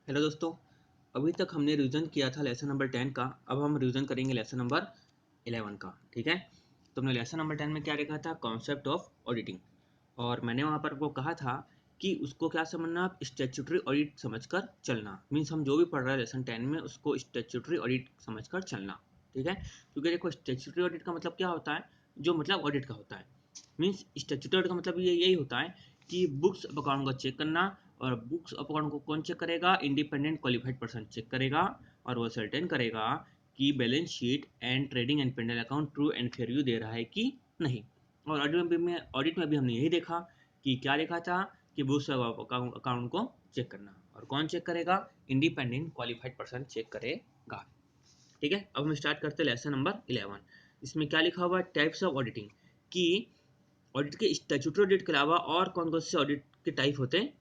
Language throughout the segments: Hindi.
हेलो दोस्तों। अभी तक हमने रिवीजन किया था लेसन नंबर 10 का। अब हम रिवीजन करेंगे लेसन नंबर 11 का। ठीक है, तो हमने लेसन नंबर 10 में क्या लिखा था? Concept of auditing. और मैंने वहाँ पर वो कहा था कि उसको क्या समझना, आप स्टैट्यूटरी ऑडिट समझकर चलना। मीन्स हम जो भी पढ़ रहे हैं लेसन 10 में उसको स्टैट्यूटरी ऑडिट समझकर चलना। ठीक है, क्योंकि देखो स्टैट्यूटरी ऑडिट का मतलब क्या होता है, जो मतलब ऑडिट का होता है। मीन्स स्टैट्यूटरी ऑडिट का मतलब ये यही होता है कि बुक्स ऑफ अकाउंट को चेक करना। और बुक्स ऑफ अकाउंट को कौन चेक करेगा? इंडिपेंडेंट क्वालिफाइड पर्सन चेक करेगा। और वो सर्टेन करेगा कि balance sheet and trading and P and L account true and fair view दे रहा है कि नहीं। और ऑडिट में भी हमने यही देखा कि क्या लिखा था कि बुक्स ऑफ अकाउंट को चेक करना। और कौन चेक करेगा? इंडिपेंडेंट क्वालिफाइड पर्सन चेक करेगा। ठीक है, अब हम स्टार्ट करते हैं लेसन नंबर 11। इसमें क्या लिखा हुआ है? टाइप्स ऑफ ऑडिटिंग, कि ऑडिट के स्टैट्यूटरी ऑडिट के अलावा और कौन कौन से ऑडिट के टाइप होते हैं।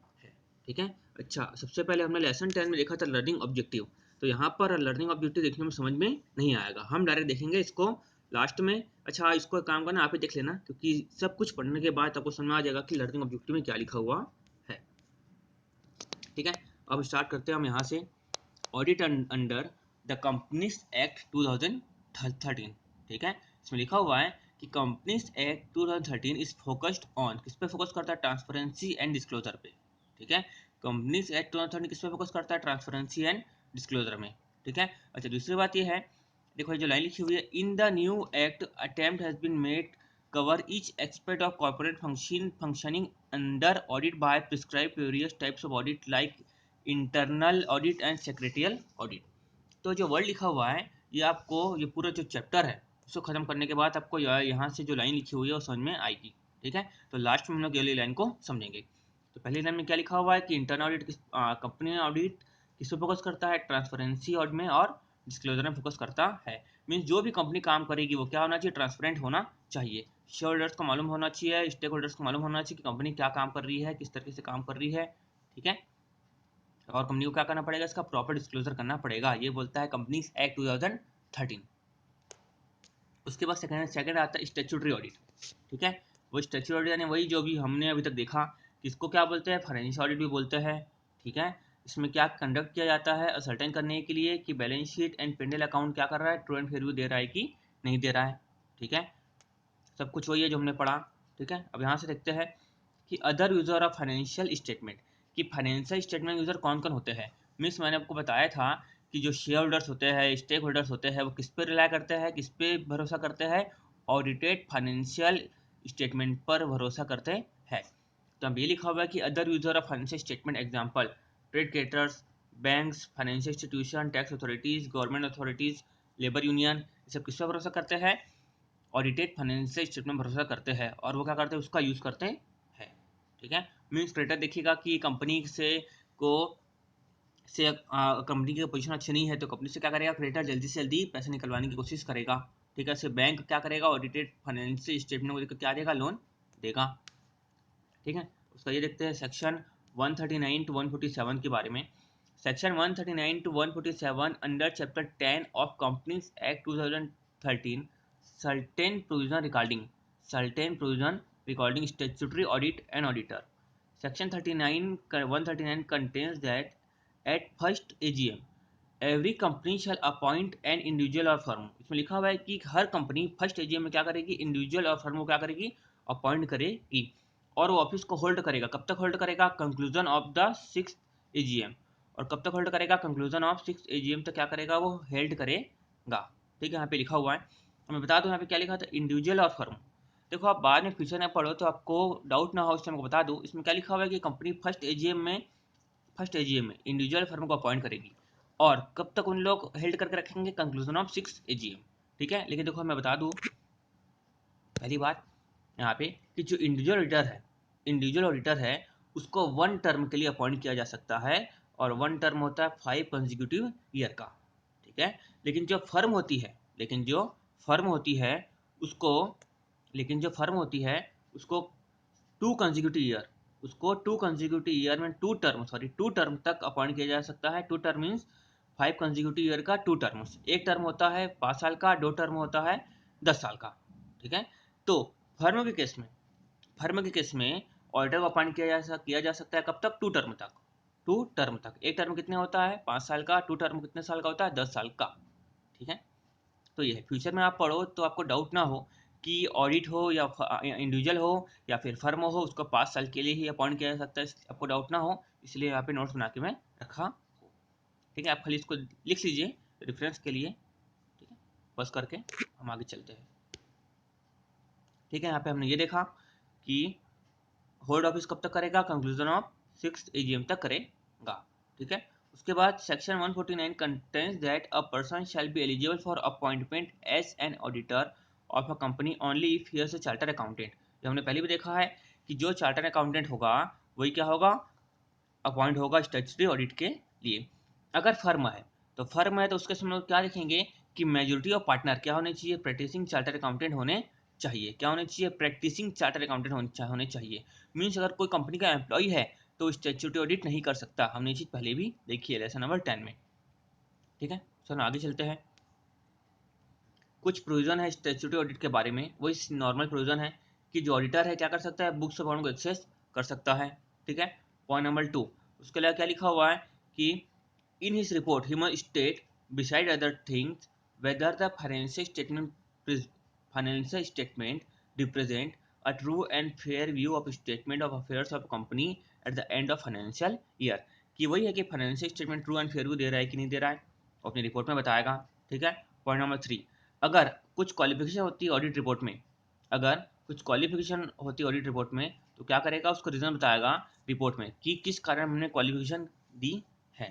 ठीक है, अच्छा सबसे पहले हमने लेसन 10 में देखा था लर्निंग ऑब्जेक्टिव। तो यहाँ पर लर्निंग ऑब्जेक्टिव देखने में समझ में नहीं आएगा, हम डायरेक्ट देखेंगे इसको लास्ट में। अच्छा इसको एक काम करना, आप ही देख लेना, क्योंकि सब कुछ पढ़ने के बाद आपको समझ में आ जाएगा कि लर्निंग ऑब्जेक्टिव में क्या लिखा हुआ है। ठीक है, अब स्टार्ट करते हैं हम यहाँ से। Audit under the companies act 2013। ठीक है, इसमें लिखा हुआ है कि companies act 2013 is focused on, किस पे फोकस करता है? ट्रांसपेरेंसी एंड डिस्क्लोजर पे। ठीक है, कंपनीज एक्ट 2013 किस पे फोकस करता है? ट्रांसपेरेंसी एंड डिस्क्लोजर में। ठीक है, अच्छा दूसरी बात ये है, देखो ये जो लाइन लिखी हुई है, in the new act attempt has been made cover each aspect of corporate functioning under audit by prescribed various types of audit like internal audit and secretarial audit। तो जो वर्ड लिखा हुआ है ये आपको, ये पूरा जो चैप्टर है उसको खत्म करने के बाद आपको यहाँ से जो लाइन लिखी हुई है वो समझ में आएगी। ठीक है, तो लास्ट में हम लोग ये लाइन को समझेंगे। तो पहली लाइन में क्या लिखा हुआ है कि इंटरनल ऑडिट कंपनी ऑडिट किस पे फोकस करता है? ट्रांसपेरेंसी ऑडिट में और डिस्क्लोजर में फोकस करता है। मीन्स जो भी कंपनी काम करेगी वो क्या होना चाहिए? ट्रांसपेरेंट होना चाहिए। शेयर होल्डर्स को मालूम होना चाहिए, स्टेक होल्डर्स को मालूम होना चाहिए कि कंपनी क्या काम कर रही है, किस तरीके से काम कर रही है। ठीक है, और कंपनी को क्या करना पड़ेगा? इसका प्रॉपर डिस्क्लोजर करना पड़ेगा। ये बोलता है कंपनीज एक्ट 2013। उसके बाद सेकंड आता है स्टैट्यूटरी ऑडिट। ठीक है, वो स्टैट्यूटरी ऑडिट यानी वही जो भी हमने अभी तक देखा, इसको क्या बोलते हैं? फाइनेंशियल ऑडिट भी बोलते हैं। ठीक है, इसमें क्या कंडक्ट किया जाता है? असर्टेन करने के लिए कि balance sheet and P and L account क्या कर रहा है? ट्रू एंड फेयर व्यू दे रहा है कि नहीं दे रहा है। ठीक है, सब कुछ वही है जो हमने पढ़ा। ठीक है, अब यहाँ से देखते हैं कि other user of financial statement, कि फाइनेंशियल स्टेटमेंट यूजर कौन कौन होते हैं। मीन्स मैंने आपको बताया था कि जो शेयर होल्डर्स होते हैं, स्टेक होल्डर्स होते हैं, वो किस पे रिलाई करते हैं, किस पे भरोसा करते हैं? ऑडिटेड फाइनेंशियल स्टेटमेंट पर भरोसा करते हैं। तो अब ये लिखा हुआ है कि other user of financial statement example trade creditors, banks, financial institution, tax authorities, government authorities, labour union, ये सब किस पे भरोसा करते हैं? ऑडिटेड फाइनेंशियल स्टेटमेंट भरोसा करते हैं। और वो क्या करते हैं? उसका यूज करते हैं। ठीक है, मीन्स क्रेडिटर देखिएगा कि कंपनी से को से कंपनी की पोजीशन अच्छी नहीं है तो कंपनी से क्या करेगा? क्रेडिटर जल्दी से जल्दी पैसे निकलवाने की कोशिश करेगा। ठीक है, से बैंक क्या करेगा? ऑडिटेड फाइनेंशियल स्टेटमेंट को देखकर क्या देगा? लोन देगा। ठीक है, उसका ये देखते हैं सेक्शन 139 टू 147 के बारे में। Section 139 to 147 under chapter 10 of companies act 2013 certain provision recording statutory audit and auditor. Section 139 contains that at first AGM every company shall appoint an individual और फर्म। इसमें लिखा हुआ है कि हर कंपनी फर्स्ट एजीएम में क्या करेगी? इंडिविजुअल और फर्म को क्या करेगी? अपॉइंट करेगी। और वो ऑफिस को होल्ड करेगा। कब तक होल्ड करेगा? Conclusion of the 6th AGM. और कब तक होल्ड करेगा? कंक्लूजन ऑफ 6th एजीएम तक क्या करेगा? वो हेल्ड करेगा। ठीक है, यहाँ पे लिखा हुआ है। मैं बता दूँ यहाँ पे क्या लिखा था? इंडिविजुअल और फर्म। देखो आप बाद में फ्यूचर में पढ़ो तो आपको डाउट ना हो, इसमें मैं बता दूँ। इसमें क्या लिखा हुआ है कि कंपनी फर्स्ट एजीएम में इंडिविजुअल फर्म को अपॉइंट करेगी। और कब तक उन लोग हेल्ड करके रखेंगे? Conclusion of 6th AGM. ठीक है, लेकिन देखो मैं बता दूं पहली बात यहाँ पे कि जो इंडिविजुअल ऑडिटर है उसको 1 टर्म के लिए अपॉइंट किया जा सकता है। और 1 टर्म होता है 5 कंसेक्यूटिव ईयर का। ठीक है, लेकिन जो फर्म होती है उसको 2 कंसेक्यूटिव ईयर, में 2 टर्म तक अपॉइंट किया जा सकता है। 2 टर्म मीन्स 5 कंसेक्यूटिव ईयर का 2 टर्म्स। एक टर्म होता है 5 साल का, 2 टर्म होता है 10 साल का। ठीक है, तो फर्म के केस में ऑडिटर को अपॉइंट किया जा सकता है कब तक? 2 टर्म तक। टू टर्म तक। एक टर्म कितने होता है 5 साल का, टू टर्म कितने साल का होता है 10 साल का। ठीक है, तो ये फ्यूचर में आप पढ़ो तो आपको डाउट ना हो कि ऑडिट हो या इंडिविजुअल हो या फिर फर्म हो, उसको 5 साल के लिए ही अपॉइंट किया जा सकता है, आपको डाउट ना हो, इसलिए यहाँ पे नोट्स बना के मैं रखा हूँ। ठीक है, आप खाली इसको लिख लीजिए रेफरेंस के लिए। ठीक है, बस करके हम आगे चलते हैं। ठीक है, यहाँ पे हमने ये देखा कि होल्ड ऑफिस कब तक करेगा, कंक्लूजन ऑफ 6th AGM तक करेगा। ठीक है, उसके बाद section 149 contains that a person shall be eligible for appointment as an auditor of a company only if he is a charter accountant. ये हमने पहले भी देखा है कि जो चार्टर अकाउंटेंट होगा वही क्या होगा, अपॉइंट होगा स्टैट्यूटरी ऑडिट के लिए। अगर फर्म है तो उसके समय क्या लिखेंगे कि मेजोरिटी ऑफ पार्टनर क्या होने चाहिए, प्रैक्टिसिंग चार्टर अकाउंटेंट होने चाहिए। क्या होने चाहिए, प्रैक्टिसिंग चार्टर अकाउंटेंट होने चाहिए। मीन्स अगर कोई कंपनी का एम्प्लॉय है तो स्टैट्यूटरी ऑडिट नहीं कर सकता। हमने ये चीज़ पहले भी देखी है लेसन नंबर 10 में। ठीक है, चलो आगे चलते हैं। कुछ प्रोविजन है स्टैट्यूटरी ऑडिट के बारे में, वही नॉर्मल प्रोविजन है कि जो ऑडिटर है क्या कर सकता है, बुक्स अकाउंट को एक्सेस कर सकता है। ठीक है, पॉइंट नंबर 2, उसके लिए क्या लिखा हुआ है कि इन his report he must state beside other things whether the financial statement represent a true and fair view of statement of affairs of company at the end of financial year। कि वही है कि financial statement true and fair view दे रहा है कि नहीं दे रहा है, अपनी रिपोर्ट में बताएगा। ठीक है, पॉइंट नंबर 3, अगर कुछ क्वालिफिकेशन होती है ऑडिट रिपोर्ट में, अगर कुछ क्वालिफिकेशन होती है ऑडिट रिपोर्ट में तो क्या करेगा, उसको रीजन बताएगा रिपोर्ट में कि किस कारण हमने क्वालिफिकेशन दी है।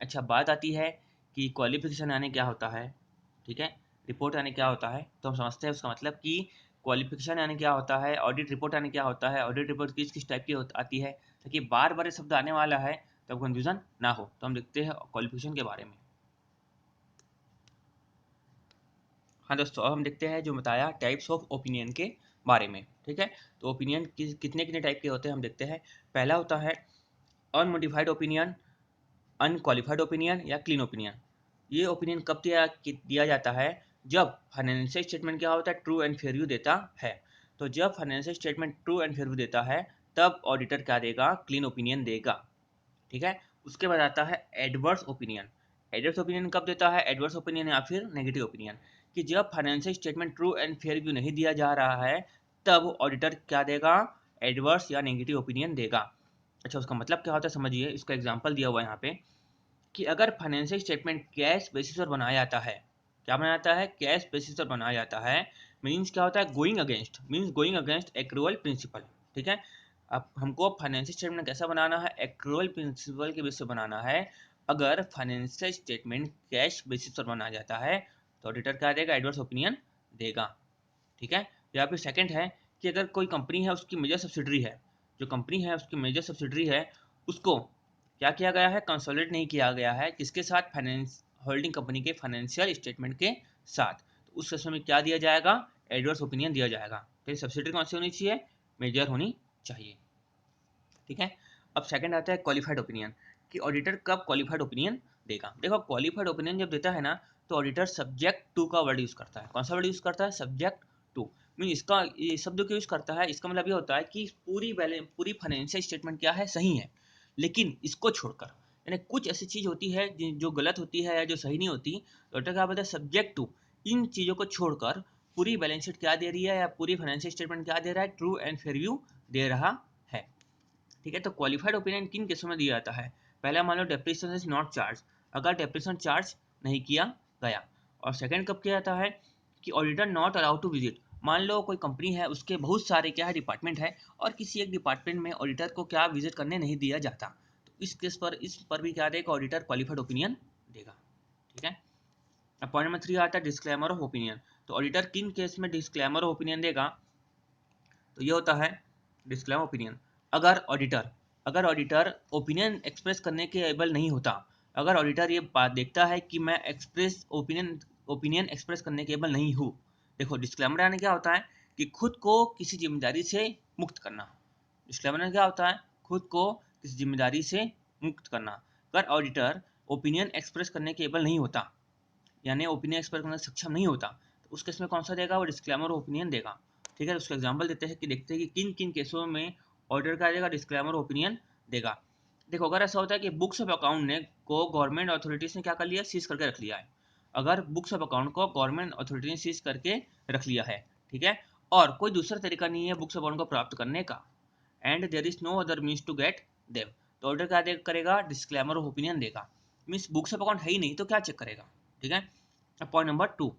अच्छा, बात आती है कि क्वालिफिकेशन यानी क्या होता है। ठीक है, रिपोर्ट यानी क्या होता है, तो हम समझते हैं उसका मतलब कि क्वालिफिकेशन यानी क्या होता है, ऑडिट रिपोर्ट यानी क्या होता है, ऑडिट रिपोर्ट किस किस टाइप की आती है, ताकि बार बार ये शब्द आने वाला है तब कंफ्यूजन ना हो। तो हम देखते हैं क्वालिफिकेशन के बारे में। हाँ दोस्तों, अब हम देखते हैं जो बताया टाइप्स ऑफ ओपिनियन के बारे में। ठीक है, तो ओपिनियन कितने कितने टाइप के होते हैं हम देखते हैं। पहला होता है अनमोडिफाइड ओपिनियन, अनक्वालिफाइड ओपिनियन या क्लीन ओपिनियन। ये ओपिनियन कब दिया जाता है, जब फाइनेंशियल स्टेटमेंट क्या होता है, ट्रू एंड फेयर व्यू देता है। तो जब financial statement true and fair view देता है तब ऑडिटर क्या देगा, क्लीन ओपिनियन देगा। ठीक है, उसके बाद आता है एडवर्स ओपिनियन। एडवर्स ओपिनियन कब देता है, एडवर्स ओपिनियन या फिर नेगेटिव ओपिनियन, कि जब financial statement true and fair view नहीं दिया जा रहा है तब ऑडिटर क्या देगा, एडवर्स या नेगेटिव ओपिनियन देगा। अच्छा, उसका मतलब क्या होता है समझिए, इसका एग्जाम्पल दिया हुआ है यहाँ पे कि अगर फाइनेंशियल स्टेटमेंट कैश बेसिस पर बनाया जाता है, क्या बनाया जाता है, कैश बेसिस पर बनाया जाता है, मीन्स क्या होता है, गोइंग अगेंस्ट एक्रूअल प्रिंसिपल। ठीक है, अब हमको फाइनेंशियल स्टेटमेंट कैसा बनाना है, एक्रूअल प्रिंसिपल के बेस पर बनाना है। अगर फाइनेंशियल स्टेटमेंट कैश बेसिस पर बनाया जाता है तो ऑडिटर क्या देगा, एडवर्स ओपिनियन देगा। ठीक है, या फिर सेकंड है कि अगर कोई कंपनी है उसकी मेजर सब्सिडरी है, जो कंपनी है उसकी मेजर सब्सिडरी है उसको क्या किया गया है, कंसोलिडेट नहीं किया गया है, किसके साथ, फाइनेंस होल्डिंग कंपनी के फाइनेंशियल स्टेटमेंट के साथ, तो उस केस में क्या दिया जाएगा, एडवर्स ओपिनियन दिया जाएगा। तो सब्सिडरी कौन सी होनी चाहिए, मेजर होनी चाहिए। ठीक है, अब सेकंड आता है क्वालिफाइड ओपिनियन, कि ऑडिटर कब क्वालिफाइड ओपिनियन देगा। देखो, क्वालिफाइड ओपिनियन जब देता है ना तो ऑडिटर सब्जेक्ट टू का वर्ड यूज करता है। कौन सा वर्ड यूज करता है, सब्जेक्ट टू। मीन इसका ये शब्द क्यों यूज करता है, इसका मतलब ये होता है कि पूरी फाइनेंशियल स्टेटमेंट क्या है, सही है, लेकिन इसको छोड़कर यानी कुछ ऐसी चीज होती है जो गलत होती है या जो सही नहीं होती, तो ऑडिटर क्या बोलता है, सब्जेक्ट टू, इन चीजों को छोड़कर पूरी बैलेंस शीट क्या दे रही है या पूरी फाइनेंशियल स्टेटमेंट क्या दे रहा है, ट्रू एंड फेयर व्यू दे रहा है। ठीक है, तो क्वालिफाइड ओपिनियन किन केसों में दिया जाता है, पहला मान लो डेप्रिसिएशन इज नॉट चार्ज, अगर डेप्रिसिएशन चार्ज नहीं किया गया। और सेकंड कब किया जाता है कि auditor not allowed to visit, मान लो कोई कंपनी है उसके बहुत सारे क्या है डिपार्टमेंट है और किसी एक डिपार्टमेंट में ऑडिटर को क्या विजिट करने नहीं दिया जाता, तो इस पर भी क्या देगा, ऑडिटर क्वालिफाइड ओपिनियन देगा। ठीक है, पॉइंट नंबर 3 आता है डिस्क्लेमर ऑफ ओपिनियन। तो ऑडिटर किन केस में डिस्क्लेमर ऑफ ओपिनियन देगा, तो ये होता है डिस्क्लेमर ओपिनियन अगर ऑडिटर ओपिनियन एक्सप्रेस करने के एबल नहीं होता, अगर ऑडिटर ये बात देखता है कि मैं ओपिनियन एक्सप्रेस करने के एबल नहीं हूँ। देखो, डिस्क्लेमर यानी क्या होता है कि खुद को किसी जिम्मेदारी से मुक्त करना। डिस्क्लेमर यानी क्या होता है, खुद को किसी जिम्मेदारी से मुक्त करना। अगर ऑडिटर ओपिनियन एक्सप्रेस करने के एबल नहीं होता, यानी ओपिनियन एक्सप्रेस करने में सक्षम नहीं होता, तो उस केस में कौन सा देगा, वो डिस्क्लेमर ओपिनियन देगा। ठीक है, उसका एग्जांपल देते हैं कि देखते हैं कि किन किन केसों में ऑर्डर का देगा, डिस्क्लेमर ओपिनियन देगा। देखो अगर ऐसा होता है कि बुक्स ऑफ अकाउंट ने को गवर्नमेंट अथॉरिटीज ने क्या कर लिया, सीज करके रख लिया है। अगर बुक्स ऑफ अकाउंट को गवर्नमेंट अथॉरिटी ने सीज करके रख लिया है, ठीक है, और कोई दूसरा तरीका नहीं है बुक्स ऑफ अकाउंट को प्राप्त करने का, and there is no other means to get them, तो ऑर्डर क्या करेगा, डिस्क्लेमर ऑफ ओपिनियन देगा। मीन्स बुक्स ऑफ अकाउंट है ही नहीं तो क्या चेक करेगा, ठीक है। अब point number 2,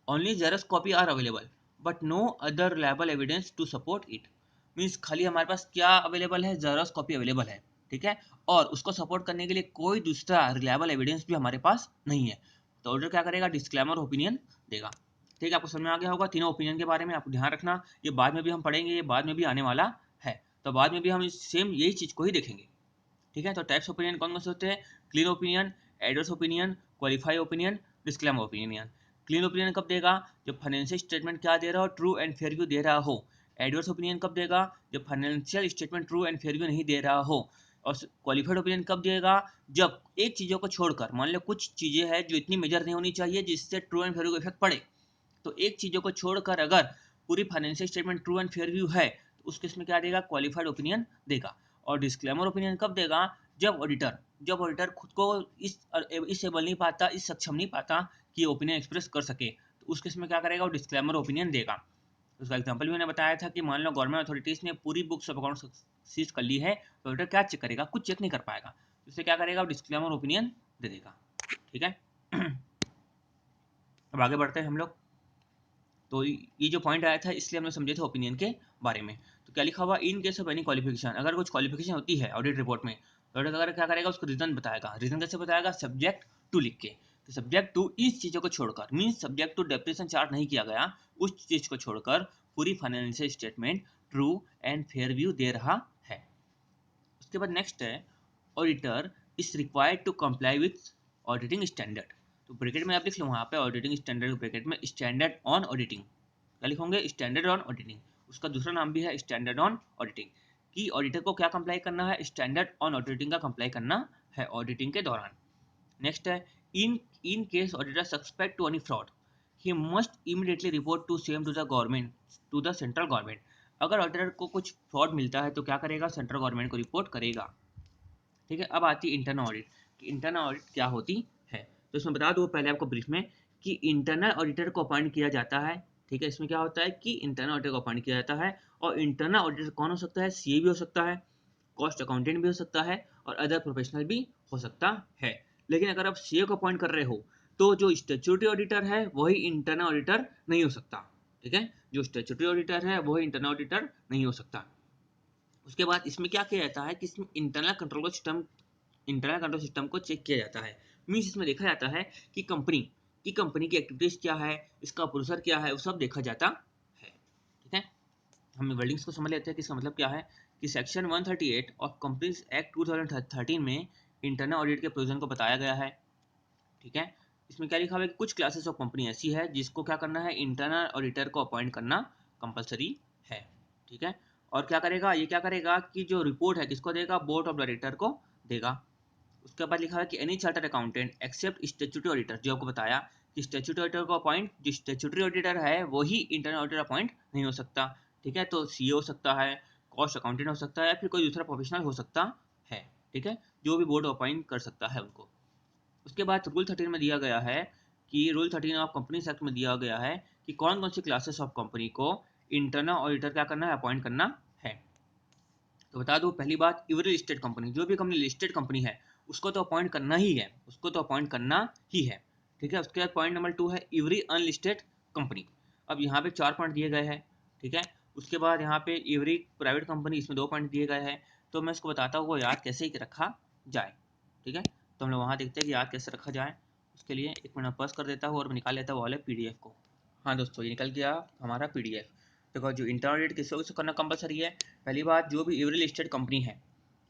only xerox copy are available but no other reliable evidence to support it. Means खाली हमारे पास क्या अवेलेबल है, जेरॉक्स कॉपी अवेलेबल है, ठीक है, और उसको सपोर्ट करने के लिए कोई दूसरा रिलायबल एविडेंस भी हमारे पास नहीं है, तो ऑर्डर क्या करेगा, डिस्क्लेमर ओपिनियन देगा। ठीक है, आपको समझ में आ गया होगा तीनों ओपिनियन के बारे में। आपको ध्यान रखना, ये बाद में भी हम पढ़ेंगे, ये बाद में भी आने वाला है, तो बाद में भी हम सेम यही चीज को ही देखेंगे, ठीक है। तो टाइप्स ओपिनियन कौन कौन से होते हैं, clean opinion, adverse opinion, qualify opinion, disclaimer opinion. Clean opinion कब देगा, जब फाइनेंशियल स्टेटमेंट क्या दे रहा हो, ट्रू एंड फेयर व्यू दे रहा हो। एडवर्स ओपिनियन कब देगा, जब financial statement true and fair view नहीं दे रहा हो। और क्वालिफाइड ओपिनियन कब देगा, जब एक चीज़ों को छोड़कर, मान लो कुछ चीज़ें हैं जो इतनी मेजर नहीं होनी चाहिए जिससे true and fair view effect पड़े, तो एक चीज़ों को छोड़कर अगर पूरी financial statement true and fair view है तो उस केस में क्या देगा, क्वालिफाइड ओपिनियन देगा। और डिस्क्लेमर ओपिनियन कब देगा, जब ऑडिटर खुद को इस एबल नहीं पाता, इस सक्षम नहीं पाता कि ओपिनियन एक्सप्रेस कर सके, तो उस केस में क्या करेगा, वो डिस्क्लेमर ओपिनियन देगा। उसका एग्जांपल भी मैंने बताया था कि मान लो गवर्नमेंट अथॉरिटीज ने पूरी बुक्स ऑफ अकाउंट सीज कर ली है, तो ऑडिटर क्या चेक करेगा, कुछ चेक नहीं कर पाएगा, तो उसे क्या करेगा, डिस्क्लेमर ओपिनियन दे देगा, ठीक है। अब आगे बढ़ते हैं हम लोग। तो ये जो पॉइंट आया था इसलिए हमने समझे थे ओपिनियन के बारे में। तो क्या लिखा हुआ, इन केस ऑफ एनी क्वालिफिकेशन, अगर कुछ क्वालिफिकेशन होती है ऑडिट रिपोर्ट में, तो ऑडिट अगर क्या करेगा, उसको रीजन बताएगा। रीजन कैसे बताएगा, सब्जेक्ट टू लिख के। तो सब्जेक्ट टू इस चीज़ों को छोड़कर, means subject to depreciation chart नहीं किया गया, उस चीज़ को छोड़कर पूरी financial statement true and fair view दे रहा है। उसके बाद नेक्स्ट है, auditor is required to comply with auditing standard. तो ब्रैकेट में आप लिख लो वहाँ पे ऑडिटिंग स्टैंडर्ड, ब्रैकेट में स्टैंडर्ड ऑन ऑडिटिंग, क्या लिखोगे, स्टैंडर्ड ऑन ऑडिटिंग। उसका दूसरा नाम भी है स्टैंडर्ड ऑन ऑडिटिंग, कि ऑडिटर को क्या कंप्लाई करना है, स्टैंडर्ड ऑन ऑडिटिंग का कंप्लाई करना है ऑडिटिंग के दौरान। नेक्स्ट है, in in case auditor suspect to any fraud he must immediately report to same to the government, to the central government. अगर ऑडिटर को कुछ फ्रॉड मिलता है तो क्या करेगा, सेंट्रल गवर्नमेंट को रिपोर्ट करेगा, ठीक है। अब आती है इंटरनल ऑडिट, कि इंटरनल ऑडिट क्या होती है। तो इसमें बता दूँ पहले आपको ब्रीफ में, कि इंटरनल ऑडिटर को अपॉइंट किया जाता है, ठीक है। इसमें क्या होता है कि इंटरनल ऑडिटर को अपॉइंट किया जाता है, और इंटरनल ऑडिटर कौन हो सकता है, सीए भी हो सकता है, कॉस्ट अकाउंटेंट भी हो सकता है, और अदर प्रोफेशनल भी हो सकता है। लेकिन अगर आप सीए को अपॉइंट कर रहे हो तो जो स्टैट्यूटरी ऑडिटर है वही इंटरनल ऑडिटर नहीं हो सकता, ठीक है। जो स्टैट्यूटरी ऑडिटर है वही इंटरनल ऑडिटर नहीं हो सकता। उसके बाद इसमें क्या किया जाता है कि इसमें इंटरनल कंट्रोल सिस्टम को चेक किया जाता है। मीन्स इसमें देखा जाता है कि कंपनी की एक्टिविटीज क्या है, इसका प्रोसेसर क्या है, वो सब देखा जाता है, ठीक है। हम वर्डिंग्स को समझ लेते हैं कि इसका मतलब क्या है, कि सेक्शन 138 ऑफ कंपनीज एक्ट 2013 में इंटरनल ऑडिट के प्रोविजन को बताया गया है, ठीक है। इसमें क्या लिखा हुआ है कि कुछ क्लासेस ऑफ कंपनी ऐसी है जिसको क्या करना है, इंटरनल ऑडिटर को अपॉइंट करना कंपलसरी है, ठीक है। और क्या करेगा, ये क्या करेगा कि जो रिपोर्ट है किसको देगा, बोर्ड ऑफ डायरेक्टर को देगा। उसके बाद लिखा है कि any chartered accountant except statutory auditor, जो आपको बताया कि स्टैट्यूटरी ऑडिटर को अपॉइंट, जो स्टैट्यूटरी ऑडिटर है वही इंटरनल ऑडिटर अपॉइंट नहीं हो सकता, ठीक है। तो सीए हो सकता है, कॉस्ट अकाउंटेंट हो सकता है, या फिर कोई दूसरा प्रोफेशनल हो सकता है, ठीक है, जो भी बोर्ड अपॉइंट कर सकता है उनको। उसके बाद रूल 13 में दिया गया है, कि रूल 13 ऑफ कंपनीज एक्ट में दिया गया है कि कौन कौन सी क्लासेस ऑफ कंपनी को इंटरनल ऑडिटर क्या करना है, अपॉइंट करना है। तो बता दूं पहली बात, एवरी लिस्टेड कंपनी, जो भी कंपनी लिस्टेड कंपनी है उसको तो अपॉइंट करना ही है, उसको तो अपॉइंट करना ही है, ठीक है। उसके बाद पॉइंट नंबर 2 है एवरी अनलिस्टेड कंपनी। अब यहाँ पे 4 पॉइंट दिए गए हैं, ठीक है। उसके बाद यहाँ पे एवरी प्राइवेट कंपनी, इसमें 2 पॉइंट दिए गए हैं। तो मैं इसको बताता हूँ वो याद कैसे रखा जाए, ठीक है। तो हम लोग वहाँ देखते हैं कि याद कैसे रखा जाए। उसके लिए एक मिनट पॉज कर देता हूँ और मैं निकाल लेता हूँ वाले पीडीएफ को। हाँ दोस्तों, ये निकल गया हमारा पीडीएफ। देखो जो इंटरनल ऑडिट किसको करना कंपलसरी है, पहली बात जो भी एवरी लिस्टेड कंपनी है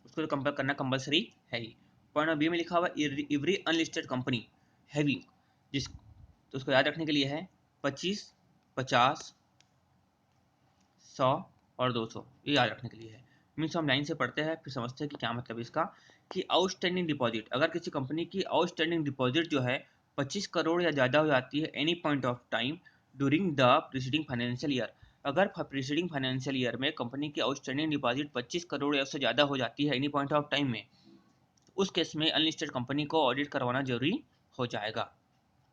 उसको तो कंपेयर करना कंपलसरी है ही। पॉइंट बी में लिखा हुआ एवरी अनलिस्टेड कंपनी हैविंग, जिस तो उसको याद रखने के लिए है 25, 50, 100 और 200, ये याद रखने के लिए है। मीन्स हम लाइन से पढ़ते हैं फिर समझते हैं कि क्या मतलब इसका, कि आउटस्टैंडिंग डिपॉजिट, अगर किसी कंपनी की आउटस्टैंडिंग डिपॉजिट जो है 25 करोड़ या ज़्यादा हो जाती है any point of time during the preceding financial year, अगर प्रीसीडिंग फाइनेंशियल ईयर में कंपनी की आउटस्टैंडिंग डिपॉजिट 25 करोड़ या उससे ज़्यादा हो जाती है एनी पॉइंट ऑफ टाइम में, उस केस में अनलिस्टेड कंपनी को ऑडिट करवाना जरूरी हो जाएगा।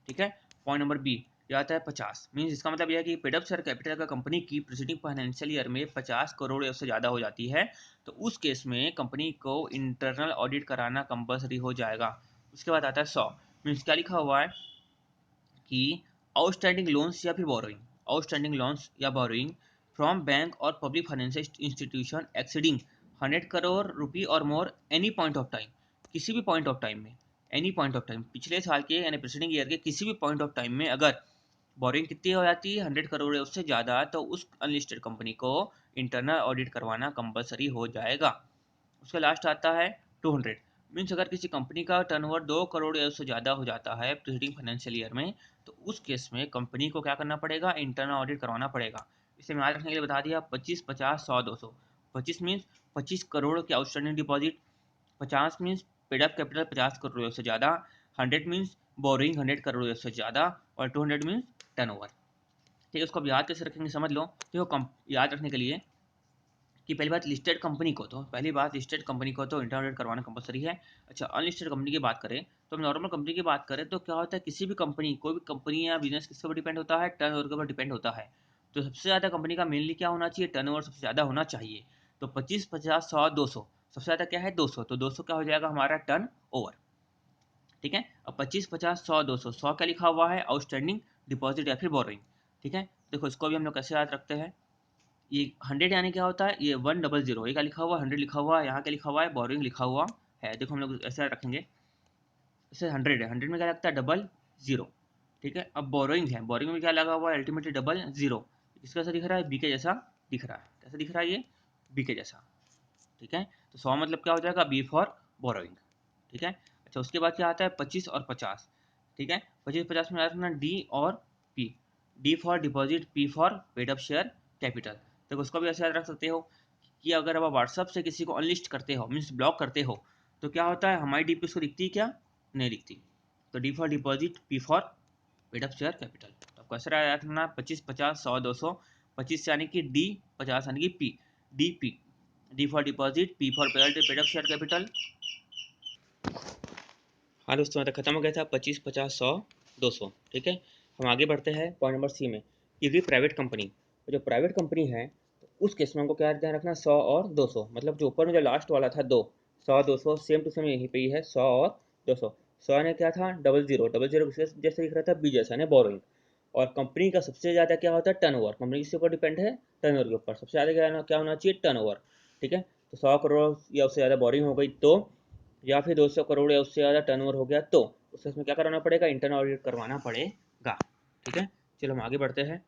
ठीक है। पॉइंट नंबर बी यह आता है 50 मीन्स इसका मतलब यह है कि पेड अप शेयर कैपिटल का कंपनी की प्रीसीडिंग फाइनेंशियल ईयर में 50 करोड़ या उससे ज़्यादा हो जाती है, तो उस केस में कंपनी को इंटरनल ऑडिट कराना कंपलसरी हो जाएगा। उसके बाद आता है 100 मीन्स क्या लिखा हुआ है कि आउटस्टैंडिंग लोन्स या फिर बोरोइंग, आउटस्टैंडिंग लोन्स या बोरोइंग फ्रॉम बैंक और public financial institution exceeding 100 crore rupee और more any point of time, किसी भी पॉइंट ऑफ टाइम में, एनी पॉइंट ऑफ टाइम पिछले साल के यानी प्रीसीडिंग ईयर के किसी भी पॉइंट ऑफ टाइम में अगर बोरिंग कितनी हो जाती है 100 करोड़ उससे ज़्यादा, तो उस अनलिस्टेड कंपनी को इंटरनल ऑडिट करवाना कंपलसरी हो जाएगा। उसका लास्ट आता है 200 मीन्स अगर किसी कंपनी का टर्नओवर 2 करोड़ या उससे ज़्यादा हो जाता है प्रीसीडिंग फाइनेंशियल ईयर में, तो उस केस में कंपनी को क्या करना पड़ेगा, इंटरनल ऑडिट करवाना पड़ेगा। इसे मैं याद रखने के लिए बता दिया 25, 50, 100, 200। 25 मीन्स 25 करोड़ की outstanding deposit, 50 means paid up capital 50 crore से ज़्यादा, 100 मीन्स बोरिंग 100 करोड़ से ज़्यादा और 200 मीन्स टर्नओवर। ठीक है, उसको आप याद कैसे रखेंगे समझ लो। देखो याद रखने के लिए कि पहली बात लिस्टेड कंपनी को तो इंटरनल ऑडिट करवाना कंपलसरी है। अच्छा, अनलिस्टेड कंपनी की बात करें तो हम नॉर्मल कंपनी की बात करें तो क्या होता है, किसी भी कंपनी, कोई भी कंपनी या बिजनेस किसके ऊपर डिपेंड होता है, टर्नओवर के ऊपर डिपेंड होता है। तो सबसे ज़्यादा कंपनी का मेनली क्या होना चाहिए, टर्नओवर सबसे ज़्यादा होना चाहिए। तो 25, 50, 100, 200, सबसे ज़्यादा क्या है 200, तो 200 क्या हो जाएगा हमारा टर्न ओवर। ठीक है। अब 25, 50, 100, 200, 100 क्या लिखा हुआ है, आउटस्टैंडिंग डिपॉजिट या फिर बोरोइंग। ठीक है, देखो इसको भी हम लोग कैसे याद रखते हैं, ये 100 यानी क्या होता है, ये 100, ये क्या लिखा हुआ है 100 लिखा हुआ है, यहाँ क्या लिखा हुआ है बोरिंग लिखा हुआ है। देखो हम लोग ऐसे रखेंगे, इसे 100 है, 100 में क्या लगता है 00। ठीक है, अब बोरिंग है, बोरिंग में क्या लगा हुआ है अल्टीमेटली 00। इसका कैसा दिख रहा है, बी के जैसा दिख रहा है, कैसा दिख रहा है ये बी के जैसा। ठीक है, तो 100 मतलब क्या हो जाएगा, बी फॉर बोरोइंग। ठीक है। अच्छा, उसके बाद क्या आता है 25 और 50। ठीक है, 25, 50 में आता है ना डी और P, D for deposit, P for paid up share capital. तो उसको भी ऐसे याद रख सकते हो कि अगर आप व्हाट्सअप से किसी को अनलिस्ट करते हो मीन्स ब्लॉक करते हो, तो क्या होता है हमारी डी पी उसको दिखती है क्या, नहीं दिखती। तो D for deposit, P for paid up share capital. तो आपको ऐसा याद रखना 25, 50, 100, 200। 25 यानी कि डी, 50 यानी कि P, D P, D for deposit, P for paid up share capital. हाँ दोस्तों, यहाँ तक खत्म हो गया था 25, 50, 100, 200। ठीक है, हम आगे बढ़ते हैं पॉइंट नंबर सी में कि भी प्राइवेट कंपनी, जो प्राइवेट कंपनी है तो उस केस में हमको क्या ध्यान रखना, 100 और 200, मतलब जो ऊपर में जो लास्ट वाला था 2, 100, 200 सेम टू सेम यहीं पे ही है 100 और 200। 100 ने क्या था 00, 00 जैसे दिख रहा था बी जैसा ने बोरोइंग। और कंपनी का सबसे ज़्यादा क्या होता है टर्नओवर, कंपनी किसके ऊपर डिपेंड है, टर्नओवर के ऊपर। सबसे ज़्यादा क्या होना चाहिए टर्नओवर। ठीक है, तो 100 करोड़ या उससे ज़्यादा बोरिंग हो गई तो, या फिर 200 करोड़ या उससे ज़्यादा टर्नओवर हो गया तो उससे इसमें क्या करवाना पड़ेगा, इंटरनल ऑडिट करवाना पड़ेगा। ठीक है, चलो हम आगे बढ़ते हैं।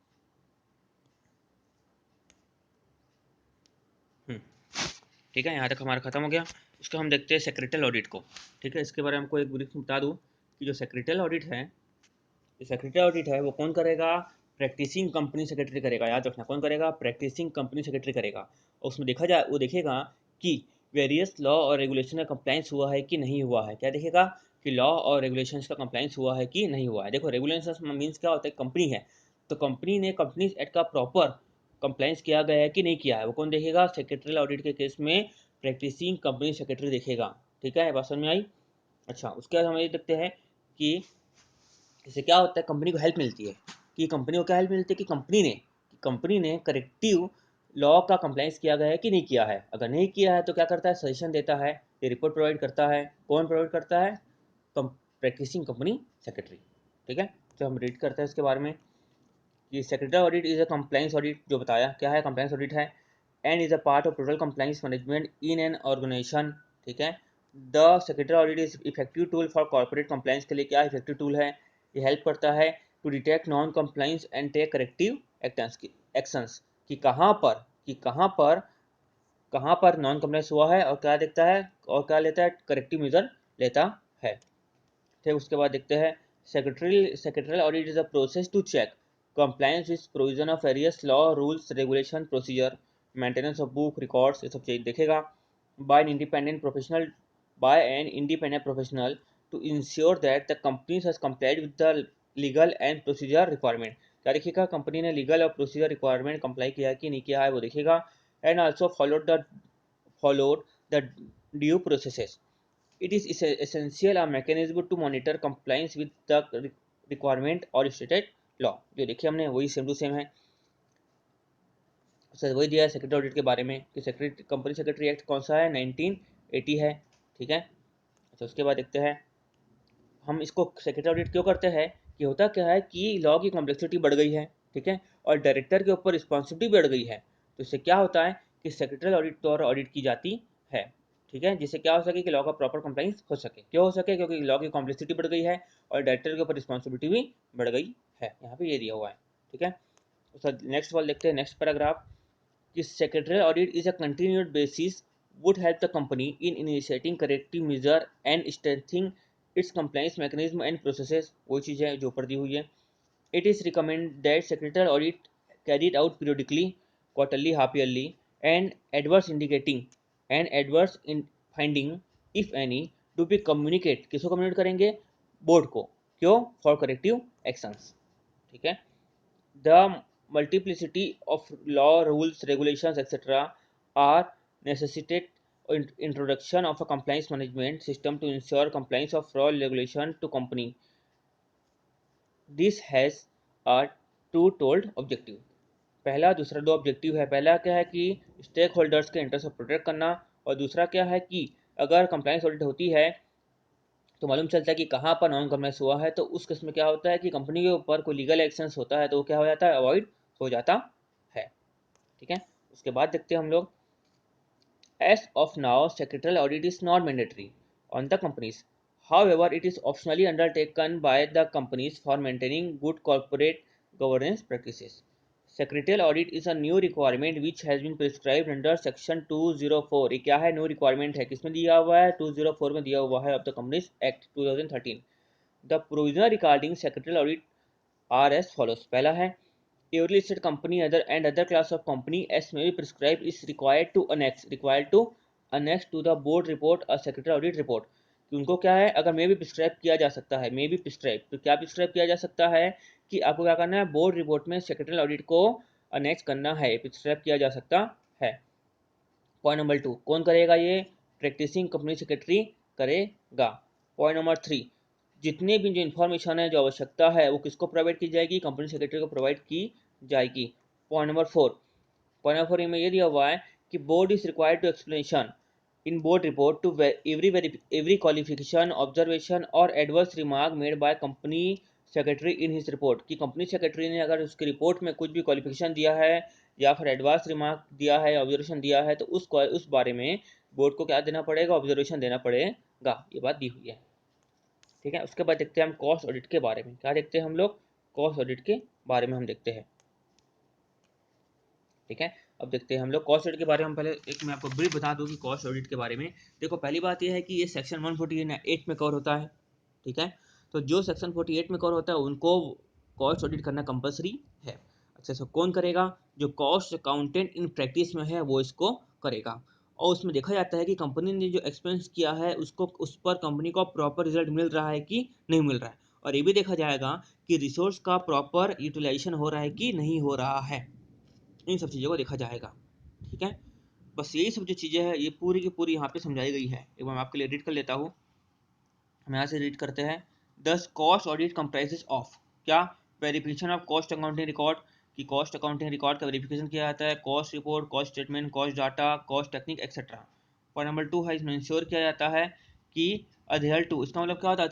ठीक है, यहाँ तक हमारा खत्म हो गया। उसको हम देखते हैं सेक्रेटल ऑडिट को। ठीक है, इसके बारे में हमको एक ब्रीफ बता दूँ कि जो सेक्रेटल ऑडिट है, जो सेक्रेटरी ऑडिट है वो कौन करेगा, प्रैक्टिसिंग कंपनी सेक्रेटरी करेगा। याद रखना कौन करेगा, प्रैक्टिसिंग कंपनी सेक्रेटरी करेगा। और उसमें देखा जाए, वो देखेगा कि वेरियस लॉ और रेगुलेशन का कंप्लाइंस हुआ है कि नहीं हुआ है। क्या देखेगा कि लॉ और रेगुलेशन का कंप्लाइंस हुआ है कि नहीं हुआ है। देखो रेगुलेशन मीन्स क्या होता है, कंपनी है तो कंपनी ने कंपनीज एक्ट का प्रॉपर कंप्लाइंस किया गया है कि नहीं किया है, वो कौन देखेगा, सेक्रेटरी ऑडिट के केस में प्रैक्टिसिंग कंपनी सेक्रेटरी देखेगा। ठीक है, बात समझ में आई। अच्छा, उसके बाद हम ये देखते हैं कि इससे क्या होता है, कंपनी को हेल्प मिलती है। कि कंपनी को क्या हेल्प मिलती है कि कंपनी ने करेक्टिव लॉ का कंप्लाइंस किया गया है कि नहीं किया है। अगर नहीं किया है तो क्या करता है, सजेशन देता है, ये रिपोर्ट प्रोवाइड करता है। कौन प्रोवाइड करता है, प्रैक्टिसिंग कंपनी सेक्रेटरी। ठीक है, तो हम रीड करते हैं इसके बारे में कि secretary audit is a compliance audit. जो बताया क्या है, कंप्लाइंस ऑडिट है and is a part of total compliance management in an organisation. ठीक है, the secretary audit is effective tool for corporate compliance के लिए क्या इफेक्टिव टूल है, ये हेल्प करता है to detect non compliance and take corrective actions. कि कहाँ पर नॉन कंप्लाइंस हुआ है और क्या देखता है और क्या लेता है, करेक्टिव मेजर लेता है। ठीक, उसके बाद देखते हैं secretarial audit is a process to check compliance with provision of various law, rules, regulation, procedure, maintenance of book records, ये सब चीज देखेगा by an independent professional to ensure that the company has complied with the legal and procedure requirement. क्या देखिएगा, कंपनी ने लीगल और प्रोसीजर रिक्वायरमेंट कंप्लाई किया है कि नहीं किया है वो देखिएगा, and also followed the due processes. It is essential a mechanism to monitor compliance with the requirement or stated law. जो देखिए हमने वही सेम टू सेम है, वही दिया है सेक्रेटरी ऑडिट के बारे में कि सेक्रेटरी कंपनी सेक्रेटरी एक्ट कौन सा है, 1980 है, ठीक है। अच्छा उसके बाद देखते हैं हम इसको सेक्रेटरी ऑडिट क्यों करते हैं, कि होता क्या है कि लॉ की कॉम्प्लेक्सिटी बढ़ गई है, ठीक है, और डायरेक्टर के ऊपर रिस्पॉन्सिबिलिटी बढ़ गई है, तो इससे क्या होता है कि सेक्रेटरी ऑडिट द्वारा ऑडिट की जाती है, ठीक है, जिससे क्या हो सके कि लॉ का प्रॉपर कंप्लाइंस हो सके। क्यों हो सके, क्योंकि लॉ की कॉम्प्लेक्सिटी बढ़ गई है और डायरेक्टर के ऊपर रिस्पॉन्सिबिलिटी भी बढ़ गई है, यहाँ पे ये दिया हुआ है, ठीक है। तो नेक्स्ट वाला देखते हैं, नेक्स्ट पैराग्राफ, कि secretarial audit is a continued basis would help the company in initiating corrective measure and strengthening its compliance mechanism and processes। वो चीज़ है जो ऊपर दी हुई है। It is recommended that secretarial audit carried out periodically, quarterly, half yearly, and adverse in finding, if any, to be communicate, किसको communicate करेंगे, बोर्ड को, क्यों, for corrective actions, ठीक है। The multiplicity of law, rules, regulations, etc. are necessitate introduction of a compliance management system to ensure compliance of all regulation to company. This has a two-told objective। पहला दूसरा दो ऑब्जेक्टिव है, पहला क्या है कि स्टेक होल्डर्स के इंटरेस्ट को प्रोटेक्ट करना, और दूसरा क्या है कि अगर कंप्लाइंस ऑडिट होती है तो मालूम चलता है कि कहाँ पर नॉन कंप्लाइंस हुआ है, तो उस केस में क्या होता है कि कंपनी के ऊपर कोई लीगल एक्शंस होता है तो वो क्या हो जाता है, अवॉइड हो जाता है, ठीक है। उसके बाद देखते हैं हम लोग, as of now secretarial audit is not mandatory on the companies, however it is optionally undertaken by the companies for maintaining good corporate governance practices। Secretarial audit is a new requirement which has been prescribed under section 204। ये क्या है, न्यू रिक्वायरमेंट है, किसमें दिया हुआ है, 204 में दिया हुआ है of the companies act 2013। The provision regarding secretarial audit R S follows. पहला है, every listed company other class of company as may be prescribed is required to annex to the board report a secretary audit report। कि उनको क्या है, अगर मे भी प्रिस्क्राइब किया जा सकता है, मे भी प्रिस्क्राइब, तो क्या प्रिस्क्राइब किया जा सकता है कि आपको क्या करना है, बोर्ड रिपोर्ट में सेक्रेटरी ऑडिट को अनेक्स करना है, प्रिस्क्राइब किया जा सकता है। पॉइंट नंबर 2, कौन करेगा ये, प्रैक्टिसिंग कंपनी सेक्रेटरी करेगा। पॉइंट नंबर 3, जितने भी जो इन्फॉर्मेशन है, जो आवश्यकता है, वो किसको प्रोवाइड की जाएगी, कंपनी सेक्रेटरी को प्रोवाइड की जाएगी। पॉइंट नंबर 4, पॉइंट नंबर 4 में ये दिया हुआ है कि board is required to explanation in board report to every qualification, observation और adverse remark made by company secretary in his report. कि कंपनी सेक्रेटरी ने अगर उसकी रिपोर्ट में कुछ भी क्वालिफिकेशन दिया है या फिर एडवांस रिमार्क दिया है, ऑब्जर्वेशन दिया है, तो उस बारे में बोर्ड को क्या देना पड़ेगा, ऑब्जर्वेशन देना पड़ेगा, ये बात दी हुई है, ठीक है। उसके बाद देखते हैं हम कॉस्ट ऑडिट के बारे में, क्या देखते हैं हम लोग, कॉस्ट ऑडिट के बारे में हम देखते हैं, ठीक है। अब देखते हैं हम लोग कॉस्ट ऑडिट के बारे में। पहले एक मैं आपको ब्रीफ बता दूं कि कॉस्ट ऑडिट के बारे में, देखो पहली बात यह है कि ये सेक्शन 148 में कवर होता है, ठीक है। तो जो सेक्शन 48 में कवर होता है उनको कॉस्ट ऑडिट करना कंपलसरी है। अच्छा, सो कौन करेगा, जो कॉस्ट अकाउंटेंट इन प्रैक्टिस में है वो इसको करेगा, और उसमें देखा जाता है कि कंपनी ने जो एक्सपेंस किया है उसको, उस पर कंपनी को प्रॉपर रिजल्ट मिल रहा है कि नहीं मिल रहा है, और ये भी देखा जाएगा कि रिसोर्स का प्रॉपर यूटिलाइजेशन हो रहा है कि नहीं हो रहा है, इन सब चीज़ों को देखा जाएगा, ठीक है। बस यही सब जो चीज़ें हैं ये पूरी की पूरी यहाँ पे समझाई गई है। एक बार मैं आपके लिए रीड कर लेता हूँ, हम यहाँ से रीड करते हैं, दस कॉस्ट ऑडिट कंप्राइजेस ऑफ, क्या, verification of cost accounting record, कि कॉस्ट अकाउंटिंग रिकॉर्ड का वेरिफिकेशन किया जाता है, cost report, cost statement, cost data, cost technique etcetera. Point number 2 है, इसमें इंश्योर किया जाता है कि अधेयर टू, इसका मतलब क्या होता है,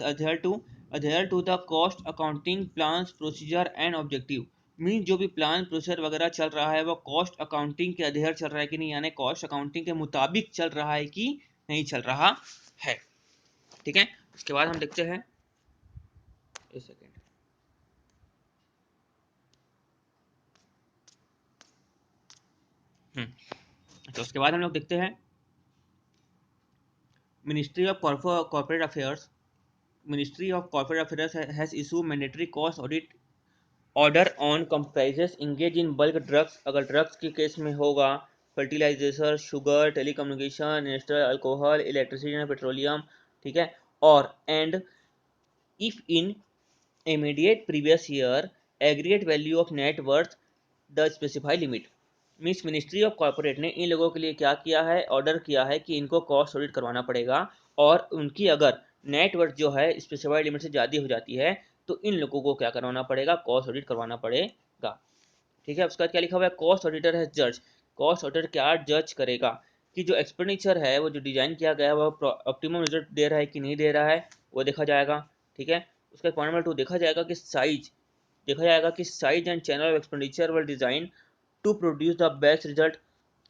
adhere to the cost accounting plans procedure and objective. Mean जो भी प्लान प्रोसीजर वगैरह चल रहा है वो कॉस्ट अकाउंटिंग के अधेयर चल रहा है कि नहीं, यानी कॉस्ट अकाउंटिंग के मुताबिक चल रहा है कि नहीं चल रहा है, ठीक है। उसके बाद हम देखते हैं, एक सेकेंड, तो उसके बाद हम लोग देखते हैं, ministry of corporate affairs, ministry of corporate affairs has issue mandatory cost audit order on comprises engage in bulk drugs. अगर ड्रग्स के केस में होगा, fertiliser, sugar, telecommunication, industrial alcohol, electricity and petroleum, ठीक है, और and if in immediate previous year aggregate value of net worth the specified limit. Means ministry of corporate ने इन लोगों के लिए क्या किया है, ऑर्डर किया है कि इनको कॉस्ट ऑडिट करवाना पड़ेगा, और उनकी अगर नेटवर्थ जो है स्पेसिफाइड लिमिट से ज़्यादा हो जाती है तो इन लोगों को क्या करवाना पड़ेगा, कॉस्ट ऑडिट करवाना पड़ेगा। ठीक है, उसका क्या लिखा हुआ है, कॉस्ट ऑडिटर है जज। कॉस्ट ऑडिटर क्या जज करेगा कि जो एक्सपेंडिचर है वो जो डिजाइन किया गया है वो ऑप्टिमम रिजल्ट दे रहा है कि नहीं दे रहा है, वो देखा जाएगा। ठीक है, उसका पॉइंट नंबर 2 देखा जाएगा कि size and channel of expenditure were design to produce the best result,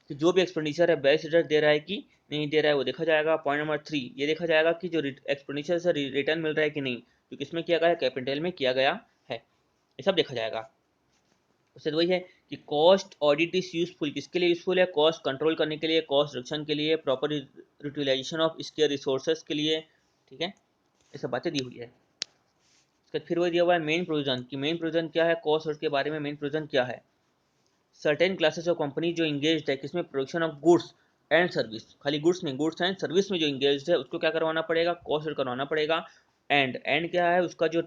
कि जो भी एक्सपेंडिचर है बेस्ट रिजल्ट दे रहा है कि नहीं दे रहा है, वो देखा जाएगा। पॉइंट नंबर 3 ये देखा जाएगा कि जो एक्सपेंडिचर से रिटर्न मिल रहा है कि नहीं, जो किसमें किया गया है, कैपिटल में किया गया है, ये सब देखा जाएगा। उससे तो वही है कि कॉस्ट ऑडिट इज यूजफुल, किसके लिए यूजफुल है, कॉस्ट कंट्रोल करने के लिए, कॉस्ट रिडक्शन के लिए, proper utilisation of scarce resources के लिए। ठीक है, ये सब बातें दी हुई है। इसका फिर वही दिया हुआ है मेन प्रोविजन, कि मेन प्रोविजन क्या है, कॉस्ट ऑडिट के बारे में मेन प्रोविजन क्या है। सर्टेन क्लासेस ऑफ कंपनी जो इंगेज है किसमें, production of goods and service, खाली गुड्स नहीं, गुड्स एंड सर्विस में जो इंगेज है उसको क्या करवाना पड़ेगा, कॉस्ट ऑडिट करवाना पड़ेगा। एंड क्या है, उसका जो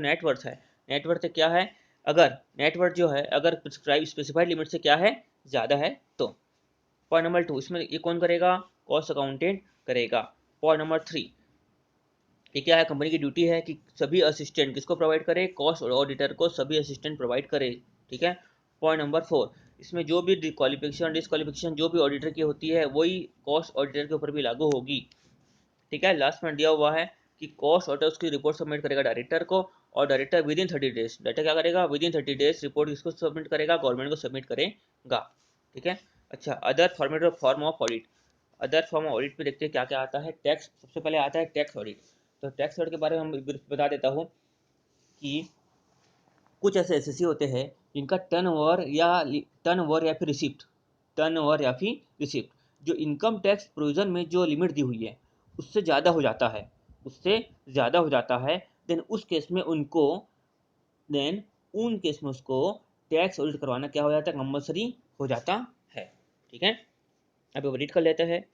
नेटवर्थ है, नेटवर्थ क्या है, अगर नेटवर्थ जो है अगर प्रिस्क्राइब स्पेसिफाइड लिमिट से क्या है, ज़्यादा है तो। पॉइंट नंबर 2 इसमें ये कौन करेगा, कॉस्ट अकाउंटेंट करेगा। पॉइंट नंबर 3 ये क्या है, कंपनी की ड्यूटी है कि सभी असिस्टेंट किसको प्रोवाइड करे, कॉस्ट ऑडिटर को सभी असिस्टेंट प्रोवाइड करे। ठीक है। पॉइंट नंबर 4 इसमें जो भी क्वालिफिकेशन डिसक्वालिफिकेशन जो भी ऑडिटर की होती है वही कॉस्ट ऑडिटर के ऊपर भी लागू होगी। ठीक है। लास्ट में दिया हुआ है कि कॉस्ट ऑडिटर उसकी रिपोर्ट सबमिट करेगा डायरेक्टर को, और director with in 30 days, director क्या करेगा, विद इन 30 डेज रिपोर्ट किसको सबमिट करेगा, गवर्नमेंट को सबमिट करेगा। ठीक है। अच्छा, other form of audit, other form of audit में देखते हैं क्या क्या आता है। टैक्स, सबसे पहले आता है टैक्स ऑडिट। तो टैक्स ऑडिट के बारे में हम बता देता हूँ कि कुछ ऐसे एसएससी होते हैं जिनका टर्नओवर या फिर रिसिप्ट जो इनकम टैक्स प्रोविजन में जो लिमिट दी हुई है उससे ज़्यादा हो जाता है, देन उस केस में उसको टैक्स ऑडिट करवाना क्या हो जाता है, कंपलसरी हो जाता है। ठीक है, अब ऑडिट कर लेते हैं।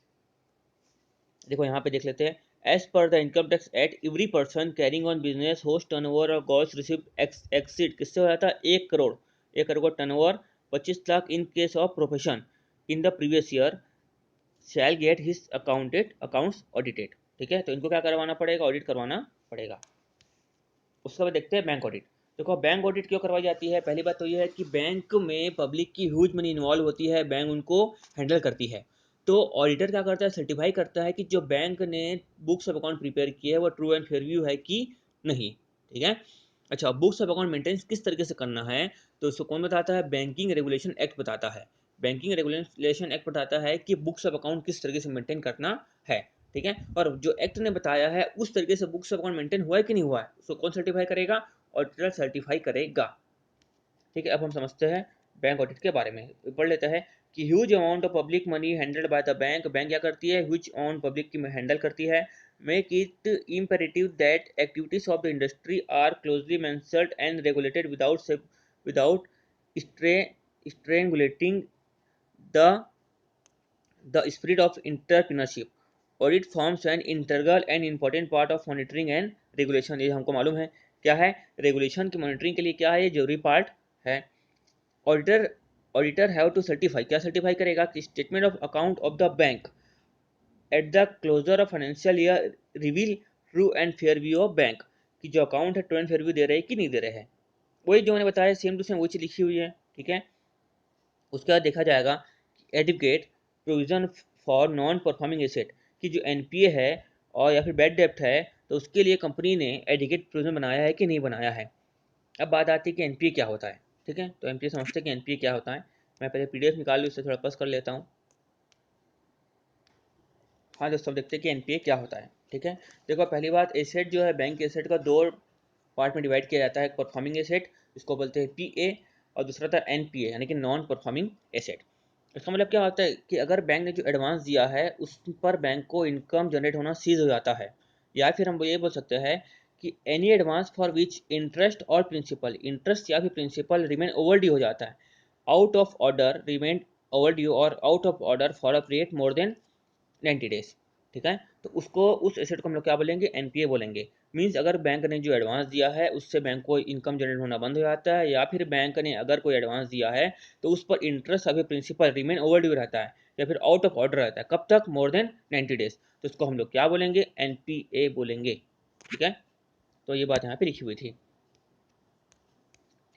देखो यहाँ पे देख लेते हैं, as per the income tax act every person carrying on business host turnover और गॉस रिसीव्ड एक्सीड किससे हो जाता है, 1 करोड़, 1 करोड़ का turnover, 25 lakh in case of profession in the previous year shall get his accounts audited. ठीक है, तो इनको क्या करवाना पड़ेगा, ऑडिट करवाना पड़ेगा। उसके बाद देखते हैं बैंक ऑडिट। देखो बैंक ऑडिट क्यों करवाई जाती है, पहली बात तो ये है कि बैंक में पब्लिक की ह्यूज मनी इन्वॉल्व होती है, बैंक उनको हैंडल करती है। तो ऑडिटर क्या करता है, सर्टिफाई करता है कि जो बैंक ने बुक्स ऑफ अकाउंट प्रिपेयर किया है वो ट्रू एंड फेयर व्यू है कि नहीं। ठीक है। अच्छा, बुक्स ऑफ अकाउंट मेंटेन किस तरीके से करना है, तो उसको कौन बताता है, बैंकिंग रेगुलेशन एक्ट बताता है। बैंकिंग रेगुलेशन एक्ट बताता है कि बुक्स ऑफ अकाउंट किस तरीके से मेंटेन करना है। ठीक है, और जो एक्ट ने बताया है उस तरीके से बुक्स ऑफ अकाउंट मेंटेन हुआ है कि नहीं हुआ है, उसको कौन सर्टिफाई करेगा, ऑडिटर सर्टिफाई करेगा। ठीक है, अब हम समझते हैं बैंक ऑडिट के बारे में, पढ़ लेते हैं कि huge amount of public money handled by the bank, bank क्या करती है, ह्यूज अमाउंट पब्लिक की हैंडल करती है। Make it imperative that activities of the industry are closely mentioned and regulated without strangulating the spirit of entrepreneurship. Audit forms an integral and important part of monitoring and regulation। ये हमको मालूम है क्या है, रेगुलेशन की मॉनिटरिंग के लिए क्या है, ये जरूरी पार्ट है। Auditor auditor have to certify, क्या सर्टिफाई करेगा कि statement of account of the bank at the closure of financial year reveal true and fair view of bank, कि जो अकाउंट है ट्रू एंड फेयर व्यू दे रहे हैं कि नहीं दे रहे हैं। वही जो मैंने बताया सेम टू सेम वही चीज लिखी हुई है। ठीक है, उसके बाद देखा जाएगा advocate provision for non performing asset, कि जो एनपीए है और या फिर बैड डेप्ट है तो उसके लिए कंपनी ने एडवोकेट प्रोविजन बनाया है कि नहीं बनाया है। अब बात आती है कि एनपीए क्या होता है। ठीक है, तो एनपीए समझते हैं कि एनपीए क्या होता है। मैं पहले पीडीएफ निकाल लूँ, उससे थोड़ा पस कर लेता हूँ। हाँ दोस्तों, देखते हैं कि एनपीए क्या होता है। ठीक है, देखो पहली बात, एसेट जो है बैंक एसेट का 2 पार्ट में डिवाइड किया जाता है, परफॉर्मिंग एसेट इसको बोलते हैं पीए, और दूसरा था एनपीए यानी कि नॉन परफॉर्मिंग एसेट। इसका मतलब क्या होता है कि अगर बैंक ने जो एडवांस दिया है उस पर बैंक को इनकम जनरेट होना सीज हो जाता है, या फिर हम ये बोल सकते हैं कि any advance for which interest या फिर प्रिंसिपल रिमेन ओवर ड्यू हो जाता है, out of order remain overdue और out of order for a period more than 90 days. ठीक है, तो उसको उस एसेट को हम लोग क्या बोलेंगे, एनपीए बोलेंगे। मीन्स अगर बैंक ने जो एडवांस दिया है उससे बैंक को इनकम जनरेट होना बंद हो जाता है, या फिर बैंक ने अगर कोई एडवांस दिया है तो उस पर इंटरेस्ट अभी प्रिंसिपल रिमेन ओवर ड्यू रहता है या फिर आउट ऑफ ऑर्डर रहता है। कब तक? मोर देन 90 डेज। तो इसको हम लोग क्या बोलेंगे? एनपीए बोलेंगे। ठीक है, तो ये बात यहाँ पे लिखी हुई थी।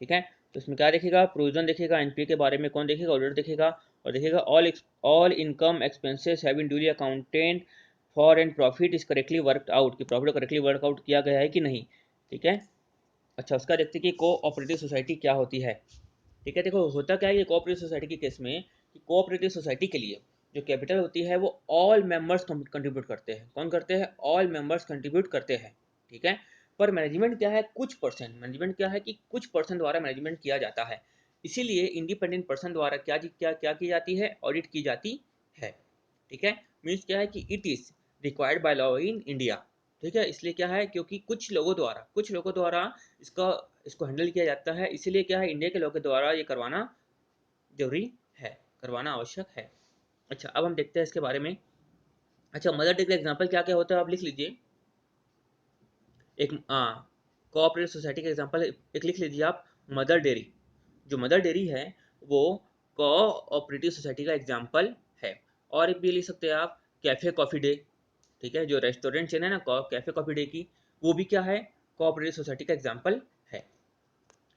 ठीक है, तो इसमें क्या देखेगा? प्रोविजन देखेगा, एनपीए के बारे में कौन देखेगा? ऑडिटर देखेगा, और देखेगा all income expenses have been duly accounted for and profit is correctly worked out, कि प्रॉफिट करेक्टली वर्कआउट किया गया है कि नहीं। ठीक है, अच्छा उसका देखते हैं कि कोऑपरेटिव सोसाइटी क्या होती है। ठीक है, देखो होता क्या है ये कोऑपरेटिव सोसाइटी के केस में, कि कोऑपरेटिव सोसाइटी के लिए जो कैपिटल होती है वो ऑल मेंबर्स कंट्रीब्यूट करते हैं। कौन करते हैं? ऑल मेंबर्स कंट्रीब्यूट करते हैं। ठीक है, पर मैनेजमेंट क्या है? कुछ परसेंट। मैनेजमेंट क्या है कि कुछ परसेंट द्वारा मैनेजमेंट किया जाता है, इसीलिए इंडिपेंडेंट पर्सन द्वारा क्या क्या क्या की जाती है? ऑडिट की जाती है। ठीक है, मीन्स क्या है कि it is required by law in India. ठीक है, इसलिए क्या है? क्योंकि कुछ लोगों द्वारा इसका इसको हैंडल किया जाता है, इसीलिए क्या है? इंडिया के लोगों के द्वारा ये करवाना जरूरी है, करवाना आवश्यक है। अच्छा, अब हम देखते हैं इसके बारे में। अच्छा, मदर डेयरी का एग्जांपल क्या क्या होता है आप लिख लीजिए। एक कोऑपरेटिव सोसाइटी का एग्जांपल एक लिख लीजिए आप, मदर डेयरी। जो मदर डेयरी है वो कोऑपरेटिव सोसाइटी का एग्जांपल है। और एक भी लिख सकते हैं आप, कैफे कॉफी डे। ठीक है, जो रेस्टोरेंट चेन है ना कैफे कॉफी डे की, वो भी क्या है? कोऑपरेटिव सोसाइटी का एग्जांपल है।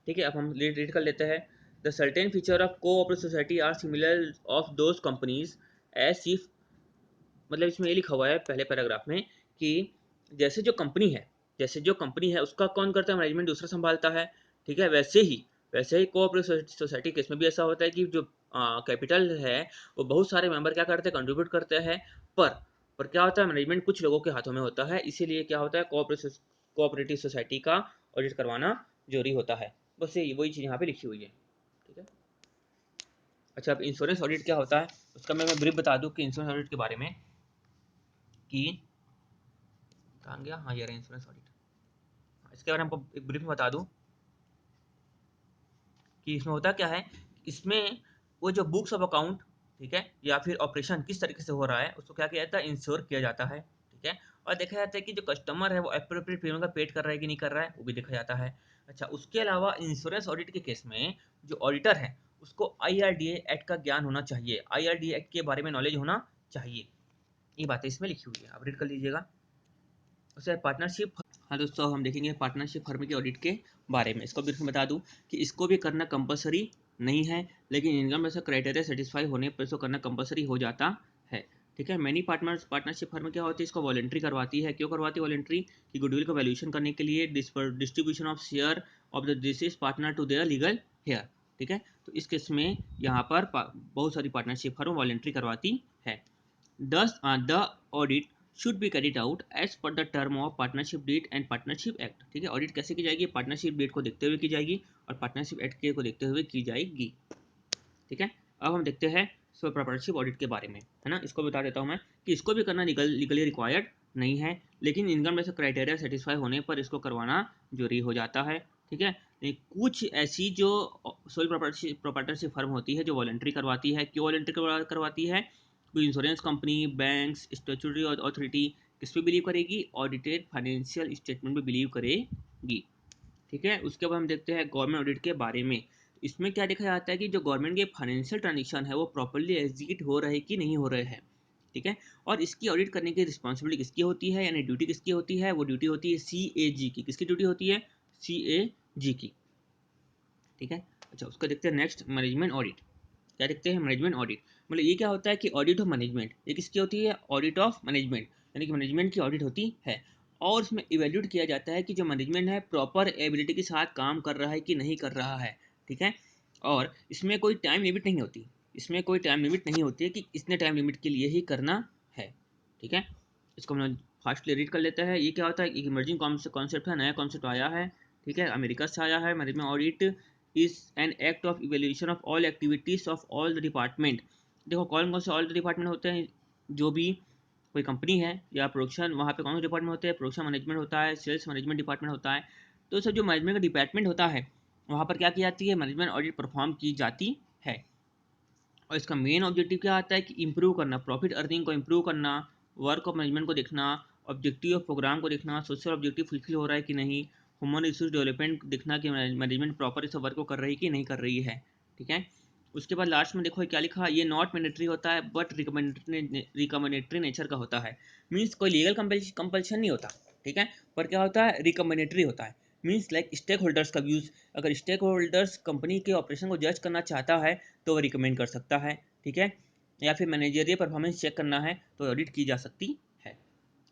ठीक है, अब हम रीड कर लेते हैं। The certain feature of cooperative society are similar of those companies as if, मतलब इसमें ये लिखा हुआ है पहले पैराग्राफ में कि जैसे जो कंपनी है उसका कौन करता है? मैनेजमेंट दूसरा संभालता है। ठीक है, वैसे ही कोऑपरेटिव सोसाइटी केस में भी ऐसा होता है कि जो कैपिटल है वो बहुत सारे मेंबर क्या करते हैं? कंट्रीब्यूट करते हैं, पर क्या होता है? मैनेजमेंट कुछ लोगों के हाथों में होता है, इसीलिए क्या होता है? कोऑपरेटिव सोसाइटी का ऑडिट करवाना जरूरी होता है। बस ये वही चीज़ यहाँ पे लिखी हुई है। ठीक है, अच्छा अब इंश्योरेंस ऑडिट क्या होता है उसका मैं ब्रीफ बता दूं कि इंश्योरेंस ऑडिट के बारे में, कि कहाँ गया? हाँ, ये रहा इंश्योरेंस ऑडिट। इसके बारे में आपको एक ब्रीफ में बता दूं कि इसमें होता क्या है। इसमें वो जो बुक्स ऑफ अकाउंट, ठीक है, या फिर ऑपरेशन किस तरीके से हो रहा है उसको क्या किया जाता है? इंश्योर किया जाता है। ठीक है, और देखा जाता है कि जो कस्टमर है वो अप्रोप्रिएट प्रीमियम का पेड कर रहा है कि नहीं कर रहा है, वो भी देखा जाता है। अच्छा, उसके अलावा इंश्योरेंस ऑडिट के केस में जो ऑडिटर है उसको IRDA एक्ट का ज्ञान होना चाहिए, IRDA एक्ट के बारे में नॉलेज होना चाहिए। ये बातें इसमें लिखी हुई है, आप रीड कर लीजिएगा। उससे पार्टनरशिप, हाँ दोस्तों हम देखेंगे पार्टनरशिप फर्म की ऑडिट के बारे में। इसको भी बता दूं कि इसको भी करना कंपलसरी नहीं है, लेकिन इनकम में से क्राइटेरिया सेटिस्फाई होने पर इसको करना कंपलसरी हो जाता है। ठीक है, मैनी पार्टनरशिप फर्म क्या होती है? इसको वॉलेंट्री करवाती है। क्यों करवाती है वॉलेंट्री? कि गुडविल का वैल्यूएशन करने के लिए, distribution of share of the deceased partner to their legal heir. ठीक है, तो इस केस में यहाँ पर बहुत सारी पार्टनरशिप फर्म वॉलेंट्री करवाती है। The audit should be carried out as per the term of partnership deed and partnership act। ठीक है, ऑडिट कैसे की जाएगी? पार्टनरशिप डेट को देखते हुए की जाएगी और पार्टनरशिप एक्ट को देखते हुए की जाएगी। ठीक है, अब हम देखते हैं सो पार्टनरशिप ऑडिट के बारे में, है ना। इसको बता देता हूँ मैं कि इसको भी करना लीगली रिक्वायर्ड नहीं है, लेकिन इनकम में से क्राइटेरिया सेटिस्फाई होने पर इसको करवाना जरूरी हो जाता है। ठीक है, कुछ ऐसी जो सोल प्रॉपर्टरशिप फर्म होती है जो वॉलंटरी करवाती है। क्यों वॉलंटरी करवाती है? कोई insurance company, banks, statutory authority किस पे बिलीव करेगी? ऑडिटेड फाइनेंशियल स्टेटमेंट पे बिलीव करेगी। ठीक है, उसके बाद हम देखते हैं गवर्नमेंट ऑडिट के बारे में। इसमें क्या देखा जाता है कि जो गवर्नमेंट के फाइनेंशियल ट्रांजेक्शन है वो प्रॉपर्ली एग्जीक्यूट हो रहे कि नहीं हो रहे हैं। ठीक है, और इसकी ऑडिट करने की रिस्पॉन्सिबिलिटी किसकी होती है, यानी ड्यूटी किसकी होती है? वो ड्यूटी होती है CAG की। किसकी ड्यूटी होती है? CAG की। ठीक है, अच्छा उसका देखते हैं नेक्स्ट, मैनेजमेंट ऑडिट। क्या देखते हैं? मैनेजमेंट ऑडिट मतलब ये क्या होता है कि ऑडिट ऑफ मैनेजमेंट। ये किसकी होती है? ऑडिट ऑफ मैनेजमेंट, यानी कि मैनेजमेंट की ऑडिट होती है। और उसमें इवेल्यूट किया जाता है कि जो मैनेजमेंट है प्रॉपर एबिलिटी के साथ काम कर रहा है कि नहीं कर रहा है। ठीक है, और इसमें कोई टाइम लिमिट नहीं होती। इसमें कोई टाइम लिमिट नहीं होती है कि इतने टाइम लिमिट के लिए ही करना है। ठीक है, इसको हम फास्टली रीड कर लेते हैं। ये क्या होता है? एक इमर्जिंग कॉन्सेप्ट है, नया कॉन्सेप्ट आया है। ठीक है, अमेरिका से आया है। Management audit is an act of evaluation of all activities of all the department. देखो कौन कौन से ऑल द डिपार्टमेंट होते हैं? जो भी कोई कंपनी है या प्रोडक्शन, वहाँ पे कौन से डिपार्टमेंट होते हैं? प्रोडक्शन मैनेजमेंट होता है, सेल्स मैनेजमेंट डिपार्टमेंट होता है। तो सब जो मैनेजमेंट का डिपार्टमेंट होता है वहाँ पर क्या की जाती है? मैनेजमेंट ऑडिट परफॉर्म की जाती है। और इसका मेन ऑब्जेक्टिव क्या आता है कि इंप्रूव करना, प्रॉफिट अर्निंग को इंप्रूव करना, वर्क ऑफ मैनेजमेंट को देखना ऑब्जेक्टिव ऑफ प्रोग्राम को देखना, सोशल ऑब्जेक्टिव फुलफिल हो रहा है कि नहीं, ह्यूमन रिसोर्स डेवलपमेंट देखना कि मैनेजमेंट प्रॉपर इस वर्क को कर रही है कि नहीं कर रही है, ठीक है। उसके बाद लास्ट में देखो क्या लिखा, ये नॉट मैंडेटरी होता है बट रिकमेंडेटरी नेचर का होता है। मीन्स कोई लीगल कंपल्शन नहीं होता, ठीक है, पर क्या होता है, रिकमेंडेटरी होता है। मीन्स लाइक स्टेक होल्डर्स का व्यूज, अगर स्टेक होल्डर्स कंपनी के ऑपरेशन को जज करना चाहता है तो वो रिकमेंड कर सकता है, ठीक है, या फिर मैनेजरियल परफॉर्मेंस चेक करना है तो ऑडिट की जा सकती है।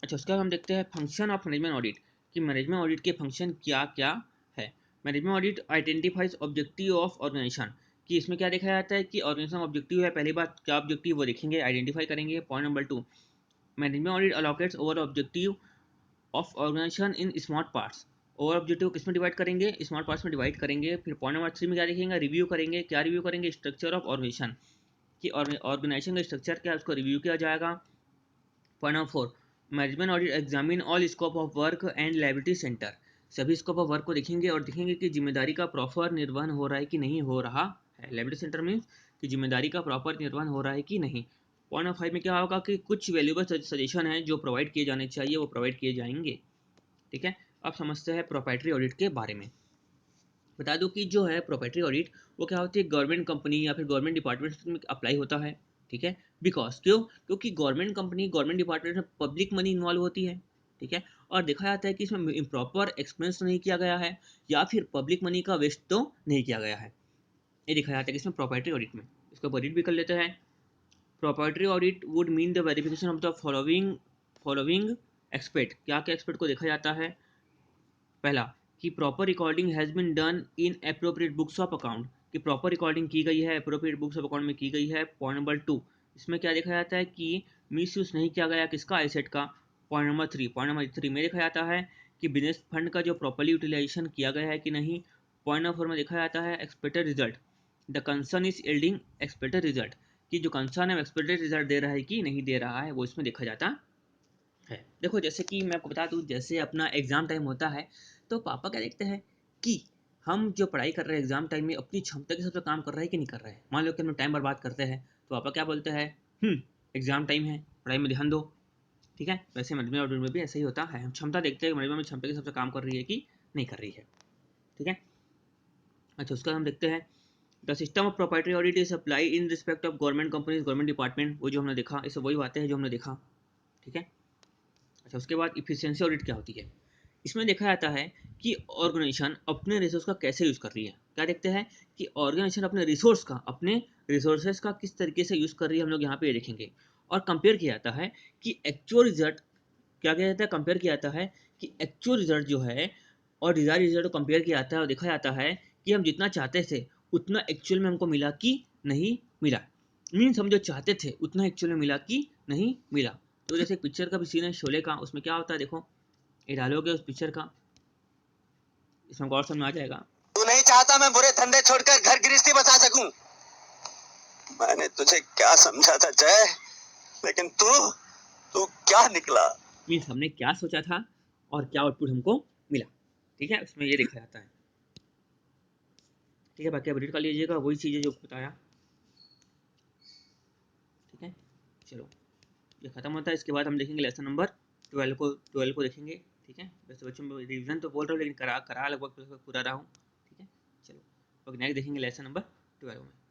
अच्छा, उसके बाद हम देखते हैं फंक्शन ऑफ मैनेजमेंट ऑडिट, कि मैनेजमेंट ऑडिट के फंक्शन क्या क्या है। Management audit identifies objective of organisation, कि इसमें क्या देखा जाता है कि ऑर्गेनाइजेशन ऑब्जेक्टिव है, पहली बात क्या ऑब्जेक्टिव वो देखेंगे, आइडेंटिफाई करेंगे। Point number 2, management audit allocates over objective of organisation in smart parts, over objective किस में डिवाइड करेंगे, स्मार्ट पार्ट्स में डिवाइड करेंगे। फिर पॉइंट नंबर 3 में क्या देखेंगे, रिव्यू करेंगे, क्या रिव्यू करेंगे, स्ट्रक्चर ऑफ ऑर्गेनाइजेशन, कि ऑर्गेनाइजेशन का स्ट्रक्चर क्या है उसको रिव्यू किया जाएगा। Point number 4, management audit examine all scope of work and liability centre, सभी स्कोप ऑफ वर्क को देखेंगे और देखेंगे कि जिम्मेदारी का प्रॉपर निर्वहन हो रहा है कि नहीं हो रहा है। लायबिलिटी सेंटर मीन्स कि जिम्मेदारी का प्रॉपर निर्वहन हो रहा है कि नहीं। पॉइंट नंबर 5 में क्या होगा कि कुछ वैल्यूएबल सजेशन है जो प्रोवाइड किए जाने चाहिए वो प्रोवाइड किए जाएंगे, ठीक है। अब समझते हैं प्रोप्राइटरी ऑडिट के बारे में। बता दूं कि जो है प्रोप्राइटरी ऑडिट वो क्या होती है, गवर्नमेंट कंपनी या फिर गवर्नमेंट डिपार्टमेंट में अप्लाई होता है, ठीक है। बिकॉज क्योंकि गवर्नमेंट कंपनी गवर्नमेंट डिपार्टमेंट में पब्लिक मनी इन्वॉल्व होती है, ठीक है, और देखा जाता है कि इसमें इम्प्रॉपर एक्सपेंस तो नहीं किया गया है या फिर पब्लिक मनी का वेस्ट तो नहीं किया गया है, ये देखा जाता है कि इसमें प्रोप्राइटरी ऑडिट में। इसको ऑडिट भी कर लेते हैं। Proprietary audit would mean the verification of the following aspect, क्या क्या एक्सपेक्ट को देखा जाता है। पहला, कि proper recording has been done in appropriate books of account, कि प्रॉपर रिकॉर्डिंग की गई है अप्रोप्रिएट बुक्स ऑफ अकाउंट में की गई है। पॉइंट नंबर 2, इसमें क्या देखा जाता है कि मिस यूज़ नहीं किया गया किसका, एसेट का। पॉइंट नंबर 3 में देखा जाता है कि बिजनेस फंड का जो प्रॉपरली यूटिलाइजेशन किया गया है कि नहीं। पॉइंट नंबर 4 में देखा जाता है expected result, the concern is yielding expected result, कि जो कंसर्न है एक्सपेक्टेड रिजल्ट दे रहा है कि नहीं दे रहा है, वो इसमें देखा जाता है। देखो जैसे कि मैं आपको बता दूं, जैसे अपना एग्जाम टाइम होता है तो पापा क्या देखते हैं कि हम जो पढ़ाई कर रहे हैं एग्जाम टाइम में अपनी क्षमता के हिसाब से काम कर रहे हैं कि नहीं कर रहे हैं। मान लो कि हम टाइम बर्बाद करते हैं तो पापा क्या बोलते हैं, एग्जाम टाइम है, पढ़ाई में ध्यान दो, ठीक है। वैसे मैनेजमेंट ऑडिट में भी ऐसा ही होता है, हम क्षमता देखते हैं मैनेजमेंट में क्षमता के हिसाब से काम कर रही है कि नहीं कर रही है, ठीक है। अच्छा, उसका हम देखते हैं the system of proprietary audit is apply in respect of government companies government department, वो जो हमने देखा, इससे वही बातें हैं जो हमने देखा, ठीक है। अच्छा, उसके बाद इफिशिएंसी ऑडिट क्या होती है। इसमें देखा जाता है कि ऑर्गेनाइजेशन अपने रिसोर्स का कैसे यूज़ कर रही है। क्या देखते हैं कि ऑर्गेनाइजेशन अपने रिसोर्स का, अपने रिसोर्सेज का किस तरीके से यूज़ कर रही है, हम लोग यहाँ पे देखेंगे। और कंपेयर किया जाता है कि एक्चुअल रिजल्ट, क्या किया जाता है, कंपेयर किया जाता है कि एक्चुअल रिजल्ट जो है और डिजायर रिजल्ट को कंपेयर किया जाता है और देखा जाता है कि हम जितना चाहते थे उतना एक्चुअल में हमको मिला कि नहीं मिला। मीन्स हम जो चाहते थे उतना एक्चुअल में मिला कि नहीं मिला। तो जैसे पिक्चर का भी सीन है शोले का, उसमें क्या होता है देखो, ये डालोगे उस पिक्चर का, इसमें गौर समझ में आ जाएगा। तू नहीं चाहता मैं बुरे धंधे छोड़कर घर गृहस्थी बसा सकूं। मैंने तुझे क्या समझा था जय, लेकिन तू तू क्या निकला। मीन्स हमने क्या सोचा था और क्या आउटपुट हमको मिला, ठीक है, उसमें ये देखा जाता है, ठीक है। बाकी आप रीड कर लीजिएगा, वही चीज़ें जो बताया, ठीक है। चलो, ये खत्म होता है, इसके बाद हम देखेंगे लेसन नंबर 12 को देखेंगे, ठीक है। वैसे बच्चों में रिवीजन तो बोल रहा हूँ लेकिन करा लगभग पूरा रहा हूँ, ठीक है। चलो, नेक्स्ट देखेंगे लेसन नंबर 12 में।